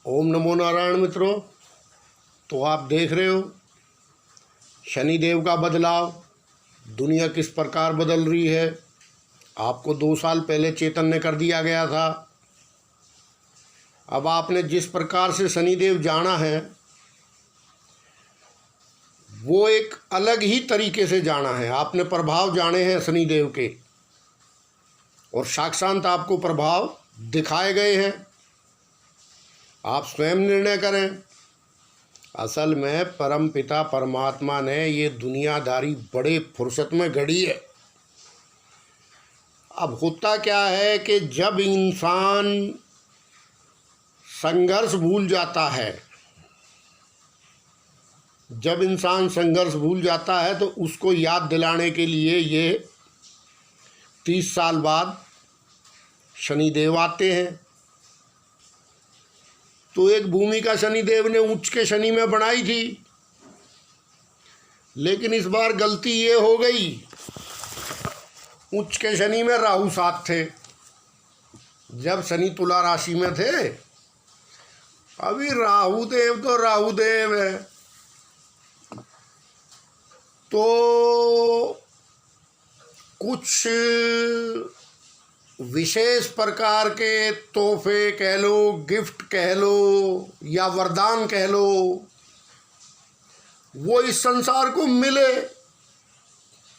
ओम नमो नारायण मित्रों। तो आप देख रहे हो शनिदेव का बदलाव, दुनिया किस प्रकार बदल रही है। आपको 2 साल पहले चैतन्य कर दिया गया था। अब आपने जिस प्रकार से शनिदेव जाना है वो एक अलग ही तरीके से जाना है। आपने प्रभाव जाने हैं शनिदेव के और साक्षात आपको प्रभाव दिखाए गए हैं। आप स्वयं निर्णय करें। असल में परम पिता परमात्मा ने ये दुनियादारी बड़े फुर्सत में गढ़ी है। अब होता क्या है कि जब इंसान संघर्ष भूल जाता है, तो उसको याद दिलाने के लिए ये 30 साल बाद शनिदेव आते हैं। तो एक भूमिका शनिदेव ने उच्च के शनि में बनाई थी, लेकिन इस बार गलती ये हो गई, उच्च के शनि में राहु साथ थे। जब शनि तुला राशि में थे, अभी राहु देव तो राहु देव है, तो कुछ विशेष प्रकार के तोहफे कह लो, गिफ्ट कह लो या वरदान कह लो, वो इस संसार को मिले।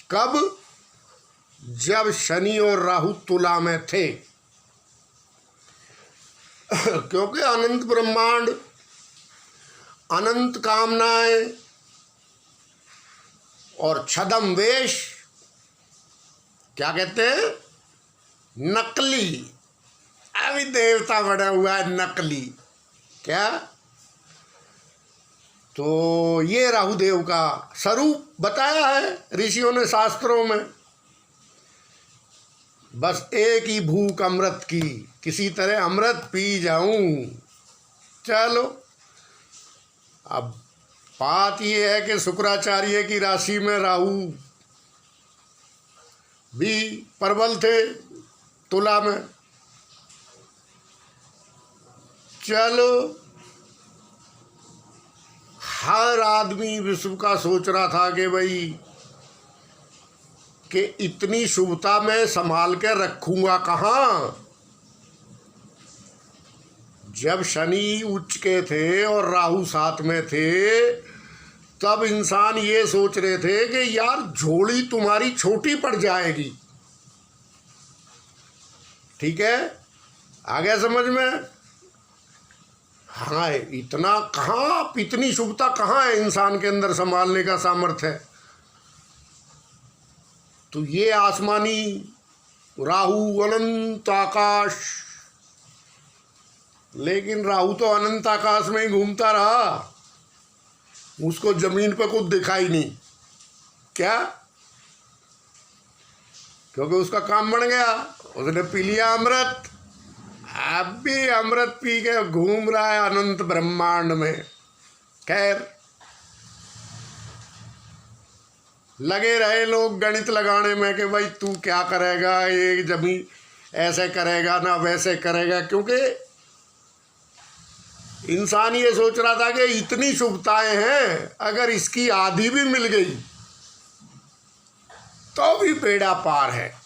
कब? जब शनि और राहु तुला में थे। क्योंकि अनंत ब्रह्मांड, अनंत कामनाएं और छद्म वेश, क्या कहते हैं, नकली। अभी देवता बना हुआ है नकली। क्या? तो ये राहुदेव का स्वरूप बताया है ऋषियों ने शास्त्रों में। बस एक ही भूख अमृत की, किसी तरह अमृत पी जाऊं। चलो, अब बात ये है कि शुक्राचार्य की राशि में राहु भी प्रबल थे, तुला में। चलो, हर आदमी विश्व का सोच रहा था कि भाई कि इतनी शुभता मैं संभाल के रखूंगा कहाँ। जब शनि उच्च के थे और राहु साथ में थे, तब इंसान ये सोच रहे थे कि यार झोली तुम्हारी छोटी पड़ जाएगी। ठीक है, आ गया समझ में? हाँ, इतना कहाँ, इतनी शुभता कहाँ है इंसान के अंदर संभालने का सामर्थ्य है। तो ये आसमानी राहु अनंत आकाश, लेकिन राहु तो अनंत आकाश में ही घूमता रहा, उसको जमीन पे कुछ दिखाई नहीं। क्या? क्योंकि उसका काम बन गया, उसने पी लिया अमृत। अब भी अमृत पी के घूम रहा है अनंत ब्रह्मांड में। खैर, लगे रहे लोग गणित लगाने में कि भाई तू क्या करेगा, ये जमीन ऐसे करेगा ना वैसे करेगा। क्योंकि इंसान ये सोच रहा था कि इतनी शुभताएं हैं, अगर इसकी आधी भी मिल गई तो भी बेड़ा पार है।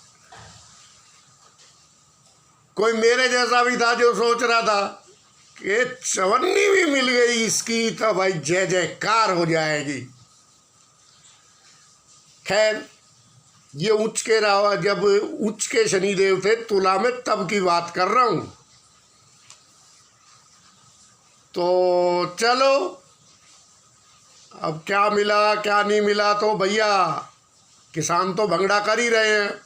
कोई मेरे जैसा भी था जो सोच रहा था कि चवन्नी भी मिल गई इसकी तो भाई जय जयकार हो जाएगी। खैर, ये उच्च के रावा, जब उच्च के शनिदेव थे तुला में, तब की बात कर रहा हूं। तो चलो, अब क्या मिला क्या नहीं मिला, तो भैया किसान तो भंगड़ा कर ही रहे हैं।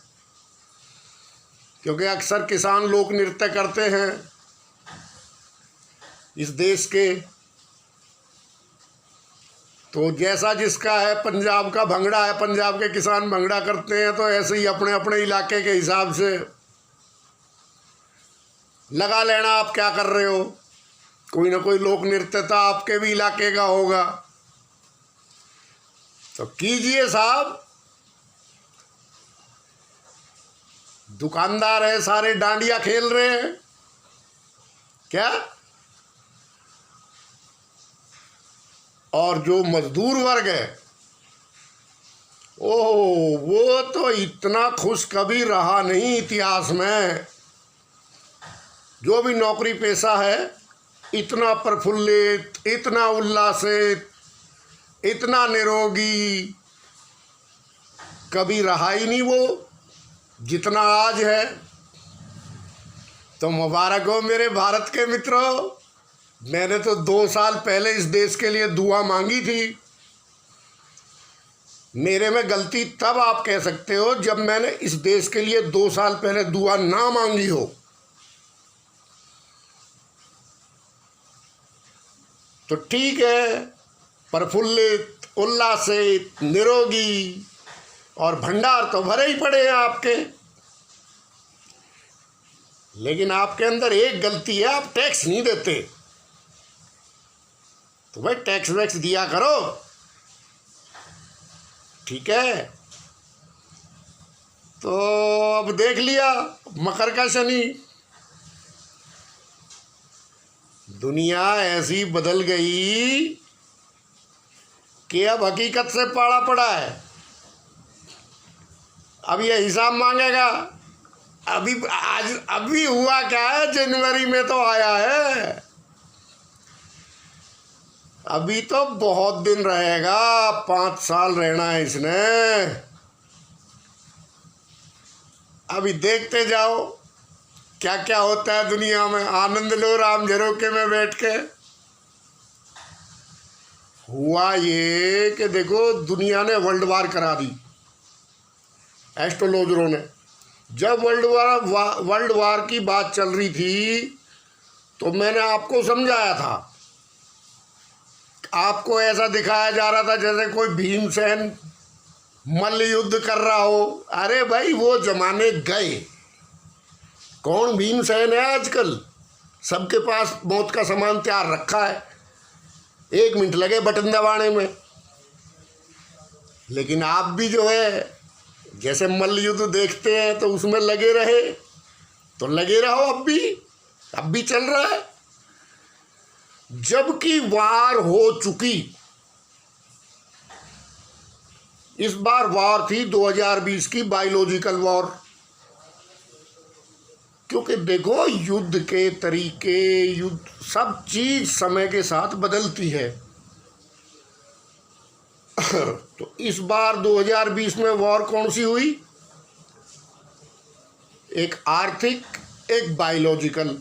क्योंकि अक्सर किसान लोक नृत्य करते हैं इस देश के। तो जैसा जिसका है, पंजाब का भंगड़ा है, पंजाब के किसान भंगड़ा करते हैं, तो ऐसे ही अपने अपने इलाके के हिसाब से लगा लेना आप क्या कर रहे हो। कोई ना कोई लोक नृत्य तो आपके भी इलाके का होगा, तो कीजिए साहब। दुकानदार है सारे डांडिया खेल रहे हैं। क्या? और जो मजदूर वर्ग है, ओह, वो तो इतना खुश कभी रहा नहीं इतिहास में। जो भी नौकरी पेशा है, इतना प्रफुल्लित, इतना उल्लासित, इतना निरोगी कभी रहा ही नहीं वो जितना आज है। तो मुबारक हो मेरे भारत के मित्रों। मैंने तो 2 साल पहले इस देश के लिए दुआ मांगी थी। मेरे में गलती तब आप कह सकते हो जब मैंने इस देश के लिए 2 साल पहले दुआ ना मांगी हो। तो ठीक है, प्रफुल्लित, उल्लासित, निरोगी और भंडार तो भरे ही पड़े हैं आपके। लेकिन आपके अंदर एक गलती है, आप टैक्स नहीं देते। तो भाई टैक्स वैक्स दिया करो, ठीक है। तो अब देख लिया मकर का शनि, दुनिया ऐसी बदल गई कि अब हकीकत से पाड़ा पड़ा है। अब ये हिसाब मांगेगा। अभी हुआ क्या है, जनवरी में तो आया है, अभी तो बहुत दिन रहेगा, 5 साल रहना है इसने। अभी देखते जाओ क्या क्या होता है दुनिया में। आनंद लो राम झरोके में बैठ के। हुआ ये कि देखो, दुनिया ने वर्ल्ड वार करा दी एस्ट्रोलॉजरों ने। जब वर्ल्ड वार की बात चल रही थी तो मैंने आपको समझाया था, आपको ऐसा दिखाया जा रहा था जैसे कोई भीमसेन मल्ल युद्ध कर रहा हो। अरे भाई, वो जमाने गए। कौन भीमसेन है आजकल? सबके पास मौत का सामान तैयार रखा है, 1 मिनट लगे बटन दबाने में। लेकिन आप भी जो है, जैसे मल्ल युद्ध देखते हैं तो उसमें लगे रहे, तो लगे रहो। अब भी चल रहा है, जबकि वार हो चुकी। इस बार वार थी 2020 की बायोलॉजिकल वॉर। क्योंकि देखो, युद्ध के तरीके, युद्ध सब चीज समय के साथ बदलती है। तो इस बार 2020 में वॉर कौन सी हुई? एक आर्थिक, एक बायोलॉजिकल।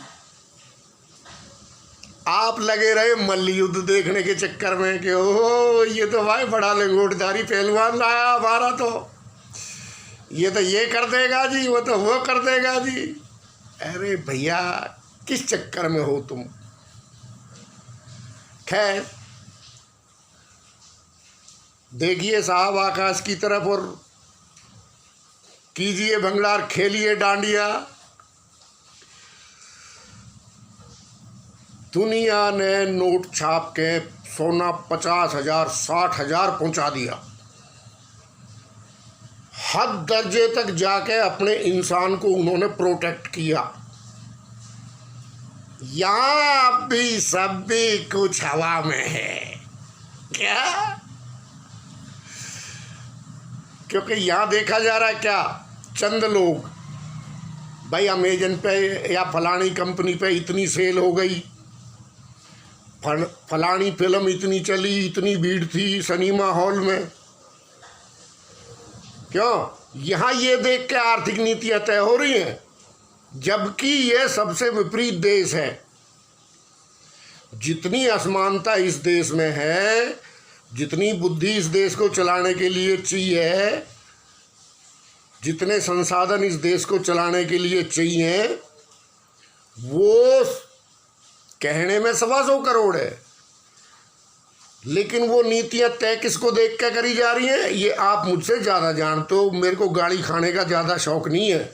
आप लगे रहे मल्ल युद्ध देखने के चक्कर में कि ओह, ये तो भाई बड़ा लंगोटधारी पहलवान लाया हमारा, तो ये तो ये कर देगा जी, वो तो वो कर देगा जी। अरे भैया, किस चक्कर में हो तुम? खैर, देखिए साहब आकाश की तरफ और कीजिए भंगड़ार, खेलिए डांडिया। दुनिया ने नोट छाप के सोना 50,000 60,000 पहुंचा दिया। हद दर्जे तक जाके अपने इंसान को उन्होंने प्रोटेक्ट किया। यहाँ भी सब भी कुछ हवा में है क्या? क्योंकि यहाँ देखा जा रहा है क्या, चंद लोग, भाई अमेजन पे या फलानी कंपनी पे इतनी सेल हो गई, फलानी फिल्म इतनी चली, इतनी भीड़ थी सिनेमा हॉल में। क्यों? यहाँ ये देख के आर्थिक नीतियाँ तय हो रही हैं, जबकि ये सबसे विपरीत देश है। जितनी असमानता इस देश में है, जितनी बुद्धि इस देश को चलाने के लिए चाहिए, जितने संसाधन इस देश को चलाने के लिए चाहिए, वो कहने में 125 करोड़ है। लेकिन वो नीतियां तय किसको देख के करी जा रही हैं, ये आप मुझसे ज़्यादा जानते हो। मेरे को गाड़ी खाने का ज़्यादा शौक नहीं है,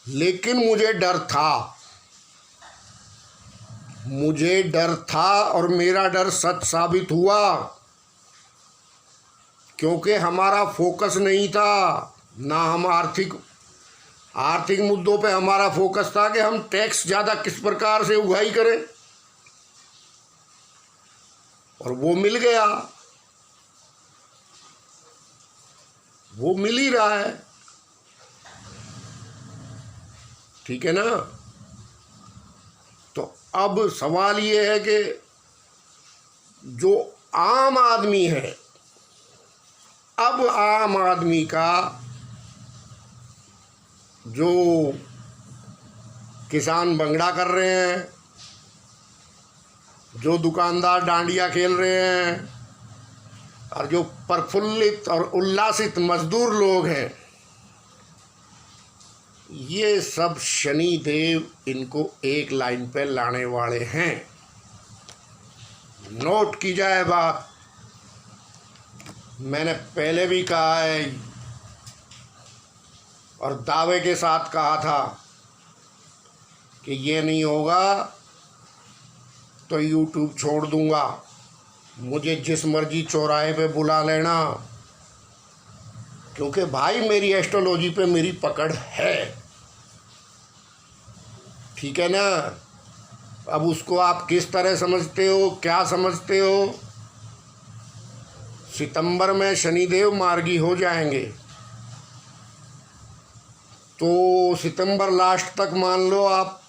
लेकिन मुझे डर था और मेरा डर सच साबित हुआ। क्योंकि हमारा फोकस नहीं था ना, हम आर्थिक मुद्दों पे हमारा फोकस था कि हम टैक्स ज़्यादा किस प्रकार से उगाही करें। और वो मिल गया, वो मिल ही रहा है, ठीक है ना। तो अब सवाल ये है कि जो आम आदमी है, अब आम आदमी का जो किसान भंगड़ा कर रहे हैं, जो दुकानदार डांडिया खेल रहे हैं, और जो प्रफुल्लित और उल्लासित मजदूर लोग हैं, ये सब शनि देव इनको एक लाइन पे लाने वाले हैं। नोट की जाए बात, मैंने पहले भी कहा है और दावे के साथ कहा था कि ये नहीं होगा तो YouTube छोड़ दूंगा, मुझे जिस मर्जी चौराहे पे बुला लेना, क्योंकि भाई मेरी एस्ट्रोलॉजी पे मेरी पकड़ है, ठीक है ना। अब उसको आप किस तरह समझते हो, क्या समझते हो। सितंबर में शनिदेव मार्गी हो जाएंगे, तो सितंबर लास्ट तक मान लो आप,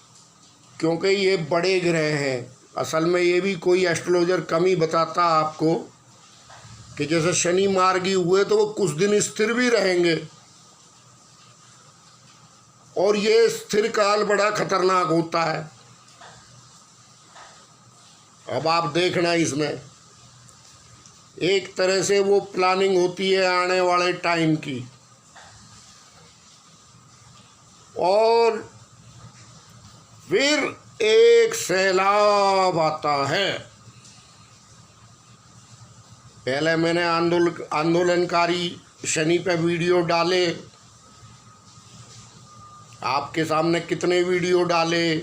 क्योंकि ये बड़े ग्रह हैं। असल में ये भी कोई एस्ट्रोलॉजर कम ही बताता आपको कि जैसे शनि मार्गी हुए तो वो कुछ दिन स्थिर भी रहेंगे, और ये स्थिर काल बड़ा खतरनाक होता है। अब आप देखना, इसमें एक तरह से वो प्लानिंग होती है आने वाले टाइम की, और फिर एक सैलाब आता है। पहले मैंने आंदोलनकारी शनि पे वीडियो डाले, आपके सामने कितने वीडियो डाले,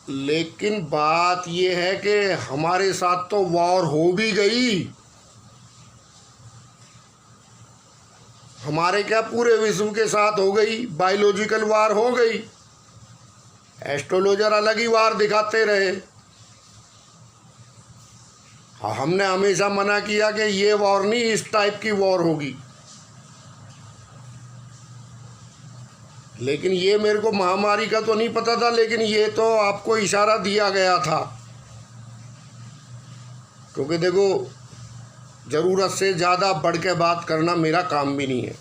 लेकिन बात ये है कि हमारे साथ तो वॉर हो भी गई। हमारे क्या, पूरे विश्व के साथ हो गई, बायोलॉजिकल वार हो गई। एस्ट्रोलॉजर अलग ही वार दिखाते रहे। हमने हमेशा मना किया कि ये वॉर नहीं, इस टाइप की वॉर होगी, लेकिन ये मेरे को महामारी का तो नहीं पता था, लेकिन ये तो आपको इशारा दिया गया था। क्योंकि देखो, ज़रूरत से ज़्यादा बढ़ के बात करना मेरा काम भी नहीं है।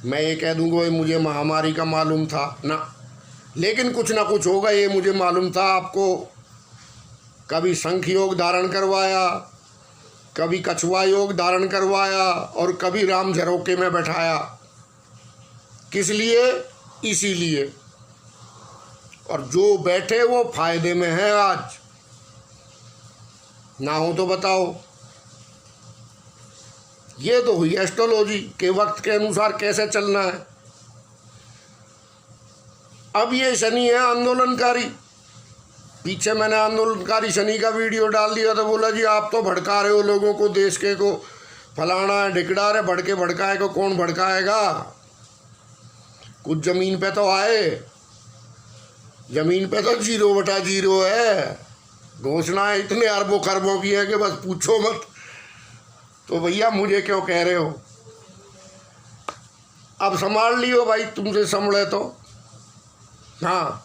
मैं ये कह दूंगा भाई मुझे महामारी का मालूम था ना, लेकिन कुछ ना कुछ होगा ये मुझे मालूम था। आपको कभी शंख योग धारण करवाया, कभी कछुआ योग धारण करवाया, और कभी राम झरोके में बैठाया। किस लिए? इसीलिए। और जो बैठे वो फायदे में है आज, ना हो तो बताओ। ये तो हुई एस्ट्रोलॉजी के वक्त के अनुसार कैसे चलना है। अब ये शनि है आंदोलनकारी। पीछे मैंने आंदोलनकारी शनि का वीडियो डाल दिया तो बोला जी आप तो भड़का रहे हो लोगों को, देश के को फलाना है ढिकड़ा रहे, भड़के भड़काए को कौन भड़काएगा। कुछ ज़मीन पे तो आए, ज़मीन पे तो 0/0 है। घोषणाएं इतने अरबों खरबों की है कि बस पूछो मत। तो भैया मुझे क्यों कह रहे हो, अब संभाल लियो भाई, तुमसे संभले तो। हाँ,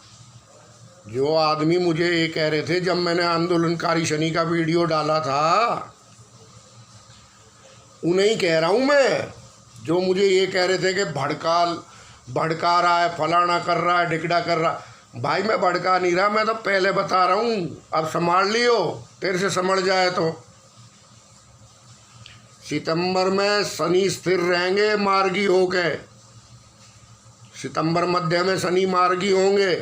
जो आदमी मुझे ये कह रहे थे जब मैंने आंदोलनकारी शनि का वीडियो डाला था, उन्हें ही कह रहा हूँ मैं, जो मुझे ये कह रहे थे कि भड़का रहा है, फलाना कर रहा है, ढिकड़ा कर रहा। भाई मैं भड़का नहीं रहा, मैं तो पहले बता रहा हूँ, अब संभाल लियो, तेरे से समझ जाए तो। सितंबर में शनि स्थिर रहेंगे मार्गी हो गए, सितंबर मध्य में शनि मार्गी होंगे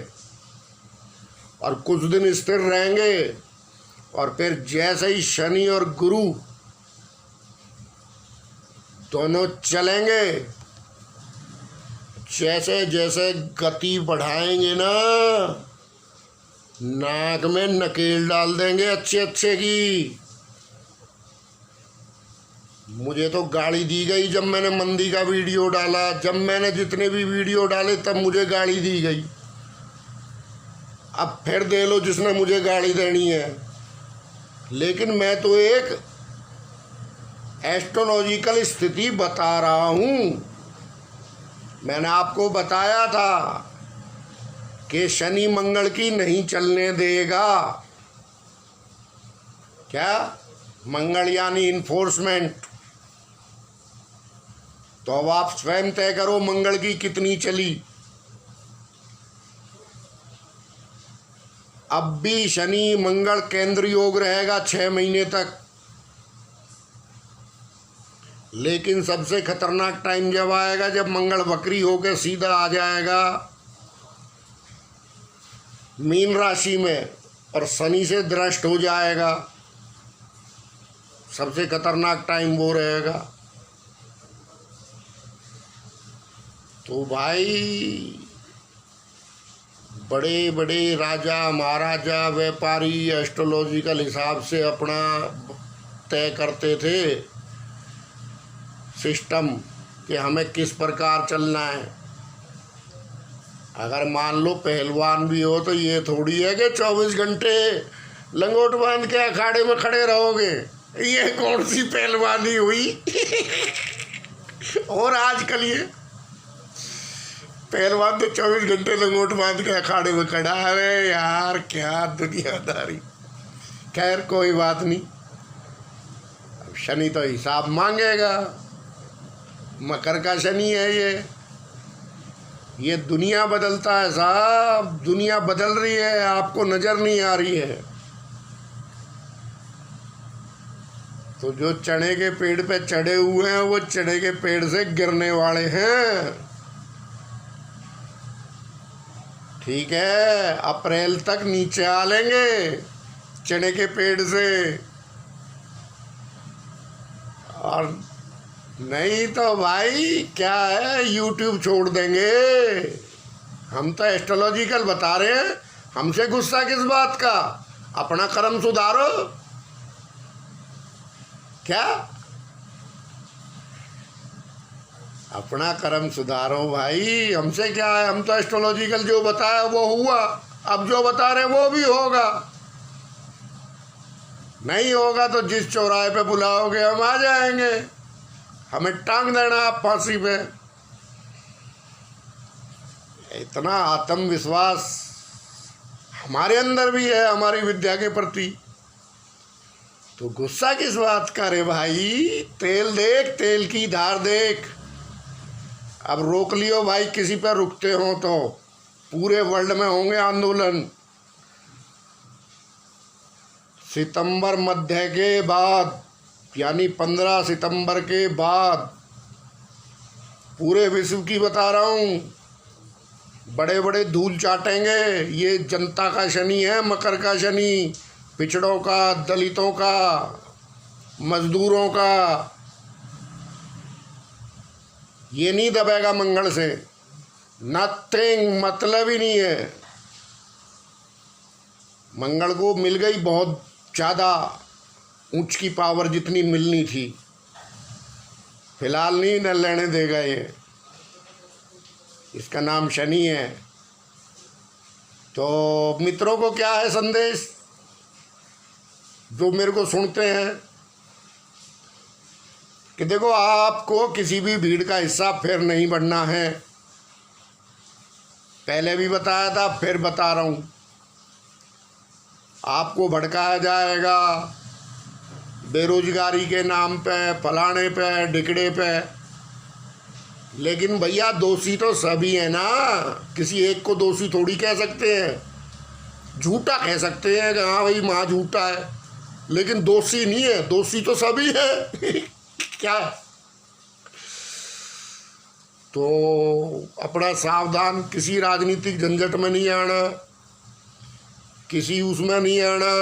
और कुछ दिन स्थिर रहेंगे, और फिर जैसे ही शनि और गुरु दोनों चलेंगे, जैसे जैसे गति बढ़ाएंगे ना, नाक में नकेल डाल देंगे अच्छे अच्छे की। मुझे तो गाड़ी दी गई जब मैंने मंदी का वीडियो डाला, जब मैंने जितने भी वीडियो डाले तब मुझे गाड़ी दी गई। अब फिर दे लो जिसने मुझे गाड़ी देनी है, लेकिन मैं तो एक एस्ट्रोलॉजिकल स्थिति बता रहा हूँ। मैंने आपको बताया था कि शनि मंगल की नहीं चलने देगा। क्या? मंगल यानी इन्फोर्समेंट। तो अब आप स्वयं तय करो मंगल की कितनी चली। अब भी शनि मंगल केंद्र योग रहेगा 6 महीने तक, लेकिन सबसे खतरनाक टाइम जब आएगा जब मंगल वक्री होकर सीधा आ जाएगा मीन राशि में और शनि से दृष्ट हो जाएगा। सबसे खतरनाक टाइम वो रहेगा। तो भाई बड़े बड़े राजा महाराजा व्यापारी एस्ट्रोलॉजिकल हिसाब से अपना तय करते थे सिस्टम कि हमें किस प्रकार चलना है। अगर मान लो पहलवान भी हो तो ये थोड़ी है कि 24 घंटे लंगोट बांध के अखाड़े में खड़े रहोगे। ये कौन सी पहलवानी हुई। और आजकल ये पहलवान तो 24 घंटे लंगोट बांध के अखाड़े में खड़ा है। यार क्या दुनियादारी। खैर कोई बात नहीं, अब शनि तो हिसाब मांगेगा। मकर का शनि है ये दुनिया बदलता है साहब। दुनिया बदल रही है, आपको नजर नहीं आ रही है। तो जो चने के पेड़ पे चढ़े हुए हैं वो चने के पेड़ से गिरने वाले हैं। ठीक है, अप्रैल तक नीचे आ लेंगे चने के पेड़ से, और नहीं तो भाई क्या है, यूट्यूब छोड़ देंगे। हम तो एस्ट्रोलॉजिकल बता रहे हैं, हमसे गुस्सा किस बात का। अपना कर्म सुधारो। क्या? अपना कर्म सुधारो भाई, हमसे क्या है। हम तो एस्ट्रोलॉजिकल जो बताया वो हुआ, अब जो बता रहे वो भी होगा। नहीं होगा तो जिस चौराहे पे बुलाओगे हम आ जाएंगे। हमें टांग देना आप फांसी पे। इतना आत्मविश्वास हमारे अंदर भी है हमारी विद्या के प्रति, तो गुस्सा किस बात का रे भाई। तेल देख, तेल की धार देख। अब रोक लियो भाई, किसी पर रुकते हो तो पूरे वर्ल्ड में होंगे आंदोलन। सितंबर मध्य के बाद यानी 15 सितंबर के बाद पूरे विश्व की बता रहा हूँ, बड़े बड़े धूल चाटेंगे। ये जनता का शनि है, मकर का शनि, पिछड़ों का, दलितों का, मजदूरों का। ये नहीं दबेगा मंगल से, नथिंग, मतलब ही नहीं है। मंगल को मिल गई बहुत ज़्यादा ऊंच की पावर जितनी मिलनी थी, फिलहाल नहीं न लेने देगा ये। इसका नाम शनि है। तो मित्रों को क्या है संदेश जो मेरे को सुनते हैं कि देखो, आपको किसी भी भीड़ का हिस्सा फिर नहीं बनना है। पहले भी बताया था, फिर बता रहा हूँ। आपको भड़काया जाएगा बेरोजगारी के नाम पे, फलाने पे, ढिकड़े पे, लेकिन भैया दोषी तो सभी है ना। किसी एक को दोषी थोड़ी कह सकते हैं। झूठा कह सकते हैं कि हाँ भाई माँ झूठा है, लेकिन दोषी नहीं है। दोषी तो सभी है। क्या? तो अपना सावधान, किसी राजनीतिक झंझट में नहीं आना, किसी उसमें नहीं आना,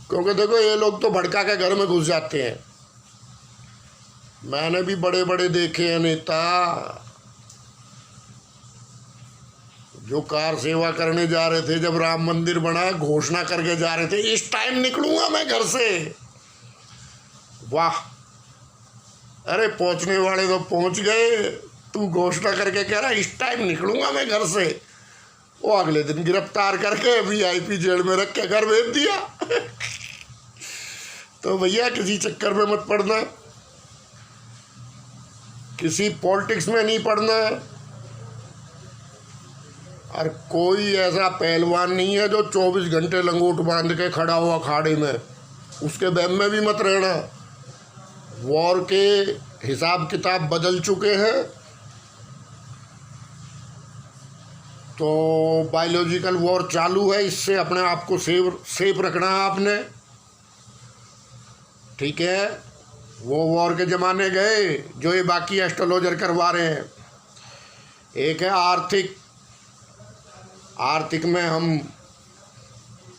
क्योंकि देखो ये लोग तो भड़का के घर में घुस जाते हैं। मैंने भी बड़े बड़े देखे हैं नेता जो कार सेवा करने जा रहे थे, जब राम मंदिर बना घोषणा करके जा रहे थे इस टाइम निकलूंगा मैं घर से। वाह, अरे पहुंचने वाले तो पहुंच गए, तू घोषणा करके कह रहा इस टाइम निकलूंगा मैं घर से। वो अगले दिन गिरफ्तार करके VIP जेल में रख के घर भेज दिया। तो भैया किसी चक्कर में मत पड़ना, किसी पॉलिटिक्स में नहीं पड़ना। और कोई ऐसा पहलवान नहीं है जो 24 घंटे लंगोट बांध के खड़ा हो अखाड़े में, उसके वहम में भी मत रहना। वॉर के हिसाब किताब बदल चुके हैं, तो बायोलॉजिकल वॉर चालू है, इससे अपने आप को सेफ रखना है आपने, ठीक है। वो वॉर के ज़माने गए जो ये बाकी एस्ट्रोलॉजर करवा रहे हैं। एक है आर्थिक में हम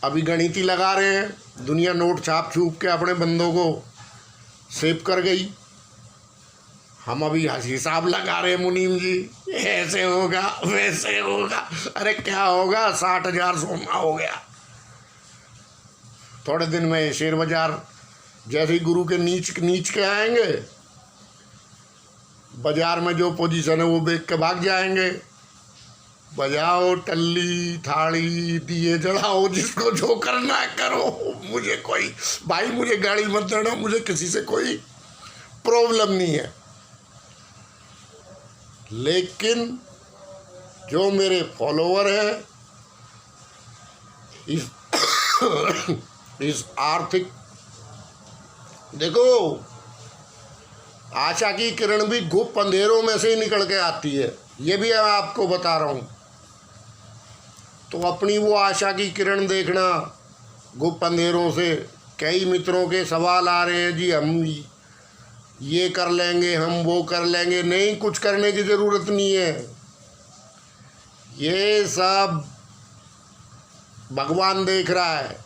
अभी गणिती लगा रहे हैं, दुनिया नोट छाप छूप के अपने बंदों को सेव कर गई। हम अभी हिसाब लगा रहे हैं मुनीम जी, ऐसे होगा वैसे होगा। अरे क्या होगा, 60,000 सोना हो गया। थोड़े दिन में शेयर बाजार जैसे ही गुरु के नीच के आएंगे, बाजार में जो पोजीशन है वो बेच के भाग जाएंगे। बजाओ टल्ली थाली, दिए जलाओ, जिसको जो करना है करो। मुझे गाड़ी मत देना, मुझे किसी से कोई प्रॉब्लम नहीं है। लेकिन जो मेरे फॉलोवर हैं इस आर्थिक, देखो आशा की किरण भी गुप्त अंधेरों में से ही निकल के आती है, ये भी मैं आपको बता रहा हूँ। तो अपनी वो आशा की किरण देखना गुप्त अंधेरों से। कई मित्रों के सवाल आ रहे हैं, जी हम ये कर लेंगे, हम वो कर लेंगे। नहीं, कुछ करने की ज़रूरत नहीं है। ये सब भगवान देख रहा है।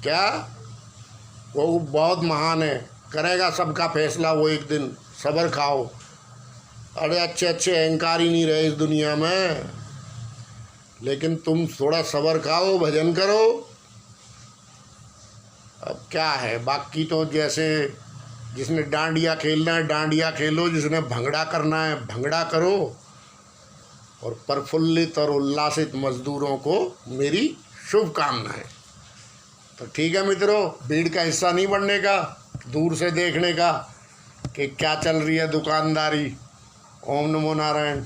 क्या वो बहुत महान है, करेगा सबका फैसला वो एक दिन। सब्र खाओ। अरे अच्छे अहंकारी नहीं रहे इस दुनिया में, लेकिन तुम थोड़ा सब्र खाओ, भजन करो। अब क्या है, बाकी तो जैसे जिसने डांडिया खेलना है डांडिया खेलो, जिसने भंगड़ा करना है भंगड़ा करो। और प्रफुल्लित और उल्लासित मजदूरों को मेरी शुभकामनाएं। तो ठीक है मित्रों, भीड़ का हिस्सा नहीं बनने का, दूर से देखने का कि क्या चल रही है दुकानदारी। ओम नमो नारायण।